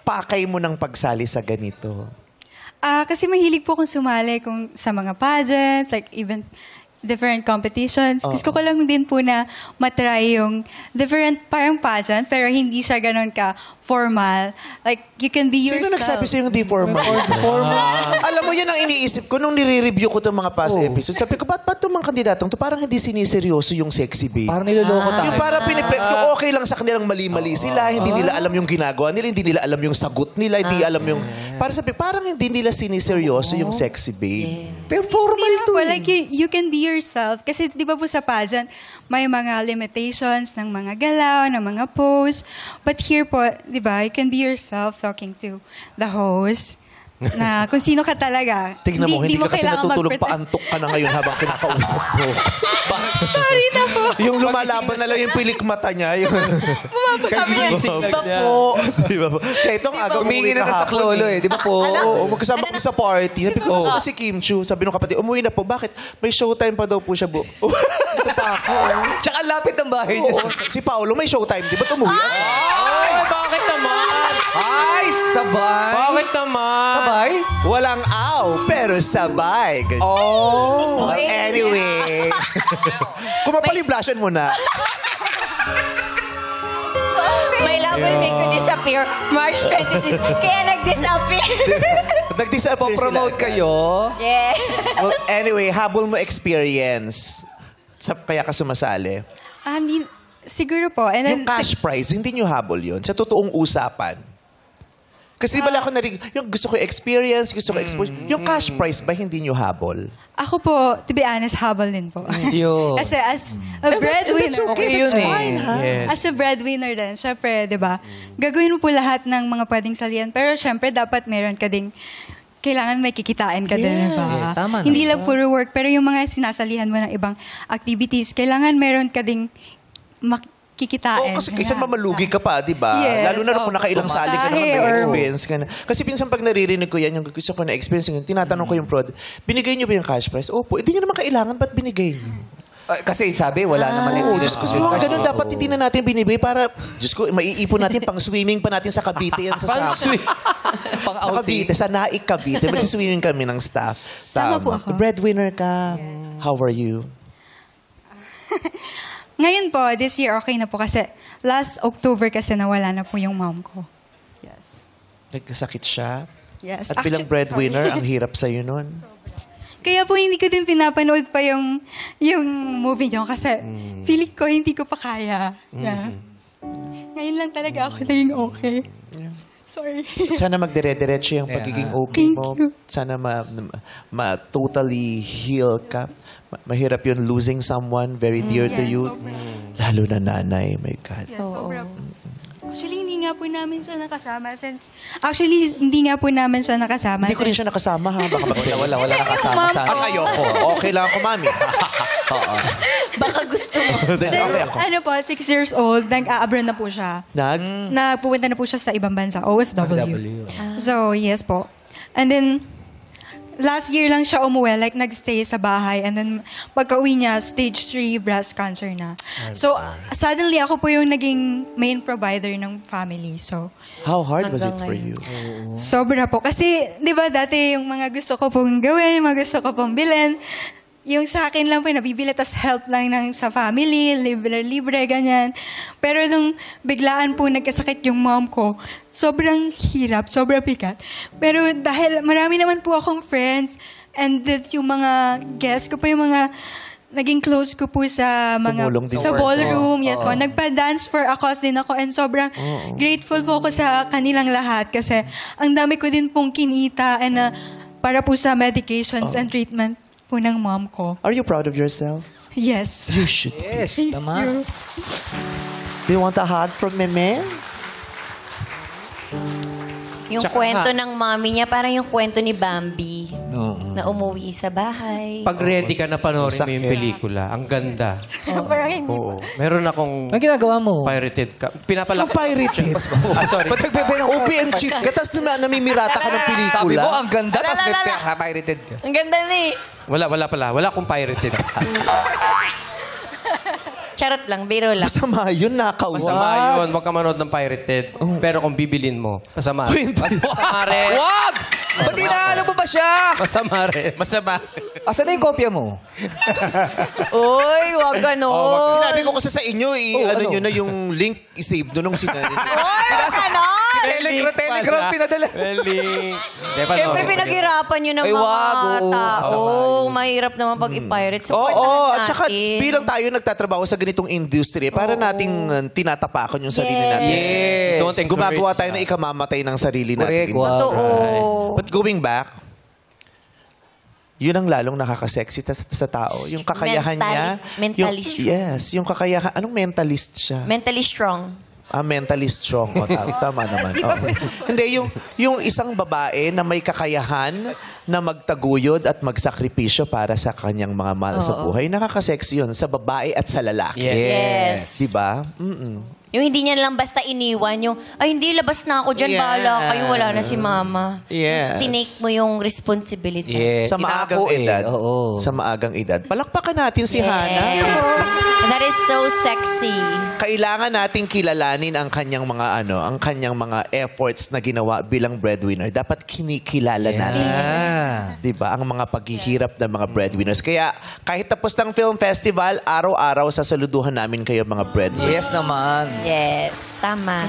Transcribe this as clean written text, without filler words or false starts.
pakay mo ng pagsali sa ganito? Kasi mahilig po akong sumali sa mga pageants, like even different competitions. Gusto ko lang din po na matry yung different parang pageant, pero hindi siya ganun ka-formal. Like, you can be yourself. Sino nagsabi sa'yo yung di formal? Alam mo, yan ang iniisip ko nung nire-review ko itong mga past episodes. Sabi ko, ba't itong mga kandidatong to parang hindi siniseryoso yung sexy babe? Parang niloloko tayo. Yung parang yung okay lang sa kanilang mali-mali sila, hindi nila alam yung ginagawa nila, hindi nila alam yung sagot nila, hindi alam yung... Parang hindi nila siniseryoso yung sexy babe. Pero formal Hindi to. po, like you can be yourself. Kasi di ba po sa pageant, may mga limitations ng mga galaw, ng mga pose. But here po, di ba, you can be yourself talking to the host. Na kung sino ka talaga. Tignan mo, hindi ka kasi kailangan natutulog, paantok ka na ngayon habang kinakausap mo. Sorry na po. Yung lumalaban na lang yung pilik mata niya. Yung... Kagising na po. Di ba po? Kaya itong aga Humingi na sa klolo eh. Di ba po? Oo, magkasama kami sa party. Sabi ko, si Kim Chu. Sabi nung kapatid, umuwi na po. Bakit? May showtime pa daw po siya. Ito pa ako. Tsaka lapit ang bahay niya. Si Paolo may showtime. Di ba umuwi? Ay, bakit naman? Ay, sabay. Bakit naman? Sabay? Walang aw, pero sabay. Oh. Anyway. Kumapaliblasyon mo na. My love will make you disappear. March 26. Kaya nag-disappear. Nag-disappear sila. Promote kayo? Yeah. Well, anyway, habol mo experience. Kaya ka sumasali. Siguro po. And then, Yung cash prize, hindi nyo habol yun. Sa totoong usapan. Kasi di ba ako yung gusto ko experience, gusto ko exposure. Yung cash prize ba hindi nyo habol? ako po, to be honest, habol din po. Yun. Kasi as a breadwinner, That's okay, yun that's eh. fine, ha? Yes. as a breadwinner din, syempre, di ba, gagawin mo po lahat ng mga pwedeng salihan. Pero syempre, dapat meron ka ding, kailangan may kikitain ka din, di ba? Yes, tama na. Hindi lang puro work, pero yung mga sinasalihan mo ng ibang activities, kailangan meron ka ding kikitain. Oo, kasi kaysa mamalugi ka pa, di ba? Yes, Lalo na kung nakailang sali ka naman, may or- experience ka na. Kasi pinsan pag naririnig ko yan, yung gusto ko na experience, yung tinatanong ko yung prod, binigay niyo ba yung cash prize? Opo, hindi niyo naman kailangan, ba't binigay niyo? Kasi sabi, wala naman Oo, Diyos ko, mga ganun dapat hindi na natin binibigay para, Diyos ko, maiipon natin pang swimming pa natin sa Cavite yan sa staff. Pang Sa Cavite, sa Naik Cavite. Magsiswimming kami ng staff. Sama po ako. Breadwinner ka. How are you? Ngayon po, this year, okay na po kasi last October kasi nawala na po yung mom ko. Yes. Nagkasakit siya. Yes. At bilang breadwinner, ang hirap sa'yo nun. Kaya po hindi ko din pinapanood pa yung movie niyo kasi feeling ko hindi ko pa kaya. Yeah. Ngayon lang talaga ako naging okay. Sorry. Sana magdire-diretso yung pagiging okay Thank mo. you. Sana totally heal ka. Mahirap yun losing someone very dear to you. Lalo na nanay, my God. Yeah, sobra. Actually, hindi nga po namin siya nakasama hindi Hindi ko rin siya nakasama ha. Baka magsayo. Wala nakasama sa At ayoko. Okay lang ako, mami. Oo. Baka gusto mo. Okay ako. Ano po, 6 years old, nag-abroad na po siya. Nagpupunta na po siya sa ibang bansa, OFW. So, yes po. And then, last year lang siya umuwi, like nagstay sa bahay. And then, pagka-uwi niya, stage 3 breast cancer na. So, suddenly ako po yung naging main provider ng family. So, How hard was it for you? sobra po. Kasi, di ba, dati yung mga gusto ko pong gawin, yung mga gusto ko pong bilhin, yung sa akin lang po, nabibili, tas help lang sa family, libre, ganyan. Pero nung biglaan po nagkasakit yung mom ko, sobrang hirap, sobrang bigat. Pero dahil marami naman po akong friends, and that yung mga guests ko po, yung mga naging close ko po sa mga Tumulong din sa sa- ballroom, yes po. Nagpa-dance for a cause din ako and sobrang grateful po ako sa kanilang lahat kasi ang dami ko din pong kinita and para po sa medications and treatment po ng mom ko. Are you proud of yourself? Yes. You should. Yes, tama. Do you want a hug from Meme? Yung kwento ng mommy niya, parang yung kwento ni Bambi. Oo. Na umuwi sa bahay. Pag ready ka na panoorin mo yung Sakit. pelikula, ang ganda. Parang hindi. Oo. Meron akong Ang ginagawa mo? pirated ka. Ang Pinapalak. pirated. Sorry. Ba't nagbebe ng OPM chick. Katas na namimirata ka ng Sabi pelikula. mo, ang ganda, tapos may Lala. pirated ka. Ang ganda ni. Wala pala. Wala akong pirated. Charot lang, biro lang. Masama yun, nakaw. Masama yun. Huwag ka manood ng pirated. Pero kung bibilin mo, masama. Masama rin. Wag! Ba't inaalam mo ba siya? Masama rin. Masama. Asan na yung kopya mo? Uy, wag ganon. Sinabi ko kasi sa inyo, ano ano? nyo na yung link, i-save doon nung sinabi. Uy, wag ganon. Telegram pinadala. Link. Siyempre, pinaghirapan nyo ng Ay, mga wag, oo. tao. Mahirap naman pag i-pirate. Support Oo, naman at saka natin. bilang tayo nagtatrabaho sa ganitong industry, para nating tinatapakan yung sarili natin. Yes. Don't encourage Gumagawa tayo that. ng ikamamatay ng sarili natin. Correct, wow. Oo. But going back, yun ang lalong nakaka-sexy sa tao. Yung kakayahan niya. Mentally yung, strong. yes, yung kakayahan. Anong mentalist siya? Mentally strong. Mentally strong. O, tama naman. Okay. Hindi, yung isang babae na may kakayahan na magtaguyod at magsakripisyo para sa kanyang mga mahal sa buhay, nakaka-sexy yun sa babae at sa lalaki. Yes. Diba? Yung hindi niya lang basta iniwan, yung, ay hindi, labas na ako dyan, Yes. bahala kayo, wala na si mama. Yes. Tinake mo yung responsibility. Yes. Sa maagang Inako edad. Oo. Sa maagang edad. Palakpakan natin si Hana. That is so sexy. Kailangan nating kilalanin ang kanyang mga efforts na ginawa bilang breadwinner. Dapat kinikilala natin. Ah. 'Di ba? Ang mga paghihirap ng mga breadwinners. Kaya kahit tapos ng film festival, araw-araw sasaluduhan namin kayo mga breadwinners. Yes naman. Yes, tama.